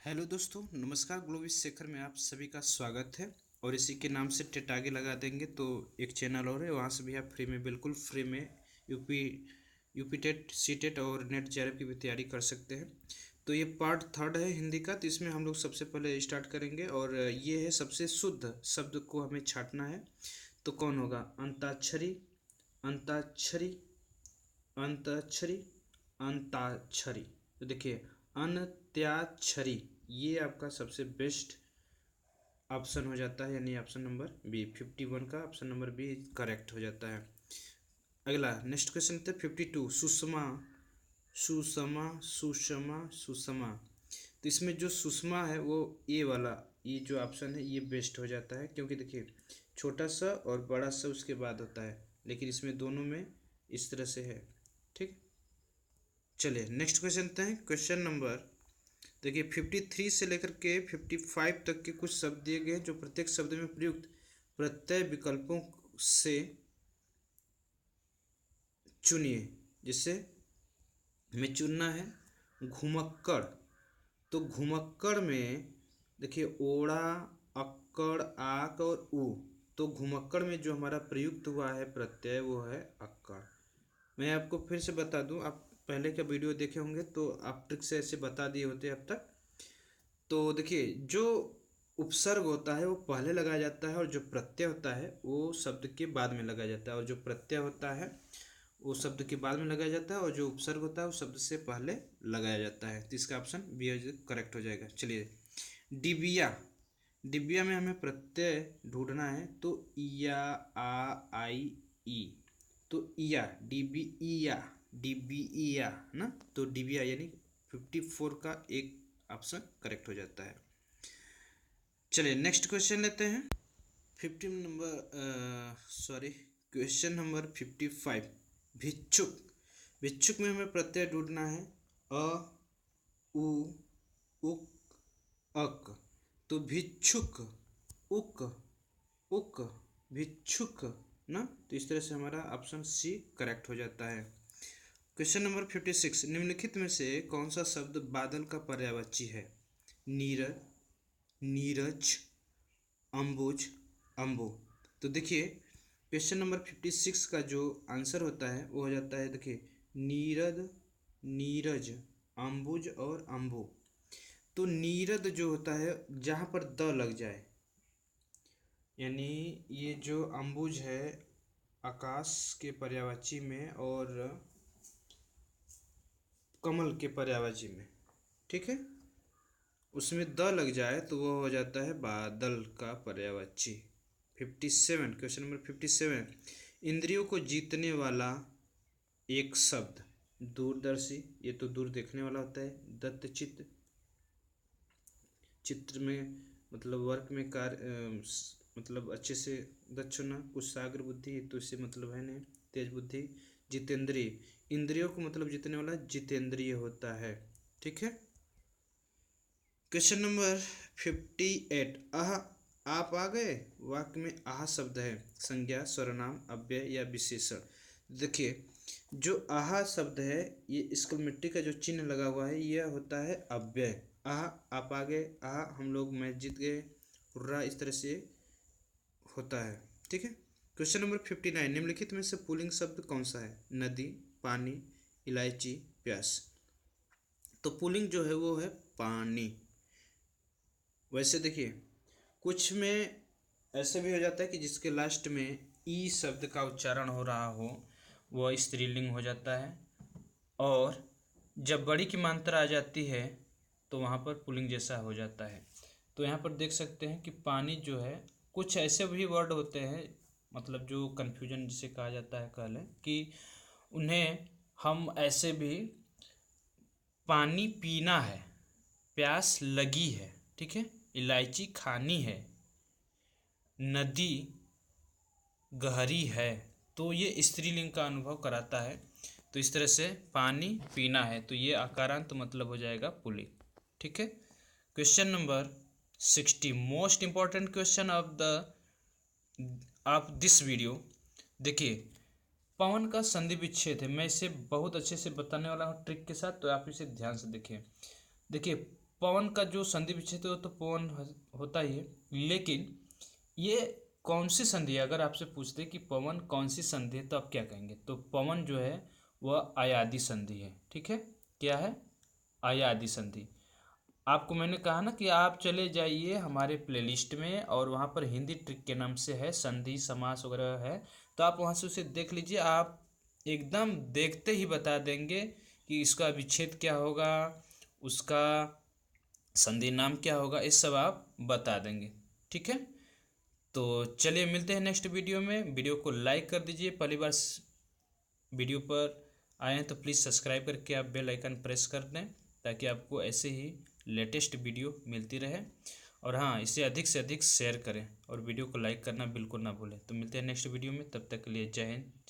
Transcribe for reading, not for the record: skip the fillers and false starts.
Hello दोस्तों, नमस्कार। ग्लोबिस शेखर में आप सभी का स्वागत है। और इसी के नाम से टेट आगे लगा देंगे तो एक चैनल और है, वहाँ से भी आप फ्री में, बिल्कुल फ्री में UP UP TET, C TET और नेट जेआरएफ की भी तैयारी कर सकते हैं। तो ये पार्ट थर्ड है हिंदी का। तो इसमें हम लोग सबसे पहले स्टार्ट करेंगे और ये है सबसे शुद्ध शब्द को हमें छांटना है। तो कौन होगा? अंताक्षरी, अंताक्षरी, अंताक्षरी, अंताक्षरी। तो देखिए, अंत्याक्षरी, ये आपका सबसे बेस्ट ऑप्शन हो जाता है, यानी ऑप्शन नंबर बी। 51 का ऑप्शन नंबर बी करेक्ट हो जाता है। अगला नेक्स्ट क्वेश्चन है 52। सुषमा, सुषमा, सुषमा, सुषमा। तो इसमें जो सुषमा है वो ए वाला, ये जो ऑप्शन है ये बेस्ट हो जाता है, क्योंकि देखिए छोटा सा और बड़ा सा उसके बाद होता है, लेकिन इसमें दोनों में इस तरह से है। ठीक, चलिए नेक्स्ट क्वेश्चन हैं। क्वेश्चन नंबर देखिए 53 से लेकर के 55 तक के कुछ शब्द दिए गए हैं, जो प्रत्येक शब्द में प्रयुक्त प्रत्यय विकल्पों से चुनिए। जिससे हमें चुनना है घुमक्कड़। तो घुमक्कड़ में देखिए ओड़ा, अक्कड़, आक और उ। तो घुमक्कड़ में जो हमारा प्रयुक्त हुआ है प्रत्यय वो है अक्कड़। मैं आपको फिर से बता दूं, आप पहले का वीडियो देखे होंगे तो आप ट्रिक से ऐसे बता दिए होते अब तक। तो देखिए, जो उपसर्ग होता है वो पहले लगाया जाता है, और जो प्रत्यय होता है वो शब्द के बाद में लगाया जाता है, और जो प्रत्यय होता है वो शब्द के बाद में लगाया जाता है, और जो उपसर्ग होता है वो शब्द से पहले लगाया जाता है। तो इसका ऑप्शन बी करेक्ट हो जाएगा। चलिए, डिबिया, डिबिया में हमें प्रत्यय ढूंढना है। तो इया, आ, आई, ई। तो इया, डीबी इया, डीबी इया ना। तो डिबिया यानी 54 का एक ऑप्शन करेक्ट हो जाता है। चलिए नेक्स्ट क्वेश्चन लेते हैं। Question number 55। भिक्षुक, भिक्षुक में हमें प्रत्यय ढूंढना है। अ, उ, उक, अक। तो भिक्षुक, उक, उक, भिक्षुक ना। तो इस तरह से हमारा ऑप्शन सी करेक्ट हो जाता है। Question number 56। निम्नलिखित में से कौन सा शब्द बादल का पर्यायवाची है? नीरज, नीरज, अम्बुज, अम्बु। तो देखिए क्वेश्चन नंबर 56 का जो आंसर होता है वो हो जाता है, देखिए नीरद, नीरज, अम्बुज और अम्बु। तो नीरद जो होता है जहाँ पर द लग जाए, यानी ये जो अम्बुज है आकाश के पर्यायवाची में और कमल के पर्यायवाची में, ठीक है, उसमें द लग जाए तो वो हो जाता है बादल का पर्यायवाची। 57, क्वेश्चन नंबर 57। इंद्रियों को जीतने वाला एक शब्द। दूरदर्शी, ये तो दूर देखने वाला होता है। दत्तचित्त, चित्र में मतलब वर्क में कार्य, मतलब अच्छे से दक्ष होना। कुशाग्र बुद्धि, तो इससे मतलब है नहीं, तेज बुद्धि। जितेंद्रिय, इंद्रियों को मतलब जीतने वाला जितेंद्रिय होता है। ठीक है। Question number 58। आह, आप आ गए। वाक्य में आह शब्द है संज्ञा, सर्वनाम, अव्यय या विशेषण। देखिए जो आह शब्द है, ये स्कूल मिट्टी का जो चिन्ह लगा हुआ है यह होता है अव्यय। आह, आप आ गए, आह हम लोग मैच जीत गए, हुर्रा, इस तरह से होता है। ठीक है। Question number 59। निम्नलिखित में से पुल्लिंग शब्द कौन सा है? नदी, पानी, इलायची, प्यास। तो पुल्लिंग जो है वो है पानी। वैसे देखिए कुछ में ऐसे भी हो जाता है कि जिसके लास्ट में ई शब्द का उच्चारण हो रहा हो वह स्त्रीलिंग हो जाता है, और जब बड़ी की मात्रा आ जाती है तो वहाँ पर पुल्लिंग जैसा हो जाता है। तो यहाँ पर देख सकते हैं कि पानी जो है, कुछ ऐसे भी वर्ड होते हैं मतलब जो कन्फ्यूजन जिसे कहा जाता है, कह लें कि उन्हें हम ऐसे भी, पानी पीना है, प्यास लगी है, ठीक है, इलायची खानी है, नदी गहरी है, तो ये स्त्रीलिंग का अनुभव कराता है। तो इस तरह से पानी पीना है तो ये आकारांत मतलब हो जाएगा पुल्लिंग। ठीक है। Question number 60, most important question of this video. देखिए पवन का संधि विच्छेद है। मैं इसे बहुत अच्छे से बताने वाला हूँ ट्रिक के साथ, तो आप इसे ध्यान से देखिए। देखिए पवन का जो संधि विच्छेद हो तो पवन होता ही है, लेकिन ये कौन सी संधि है? अगर आपसे पूछते कि पवन कौन सी संधि है तो आप क्या कहेंगे? तो पवन जो है वह अयादी संधि है। ठीक है, क्या है? अयादी संधि। आपको मैंने कहा ना कि आप चले जाइए हमारे प्लेलिस्ट में, और वहाँ पर हिंदी ट्रिक के नाम से है, संधि समास वगैरह है, तो आप वहाँ से उसे देख लीजिए। आप एकदम देखते ही बता देंगे कि इसका विच्छेद क्या होगा, उसका संधि नाम क्या होगा, ये सब आप बता देंगे। ठीक है, तो चलिए मिलते हैं नेक्स्ट वीडियो में। वीडियो को लाइक कर दीजिए, पहली बार वीडियो पर आए हैं तो प्लीज़ सब्सक्राइब करके आप बेल आइकन प्रेस कर दें, ताकि आपको ऐसे ही लेटेस्ट वीडियो मिलती रहे। और हाँ, इसे अधिक से अधिक शेयर करें और वीडियो को लाइक करना बिल्कुल ना भूलें। तो मिलते हैं नेक्स्ट वीडियो में, तब तक के लिए जय हिंद।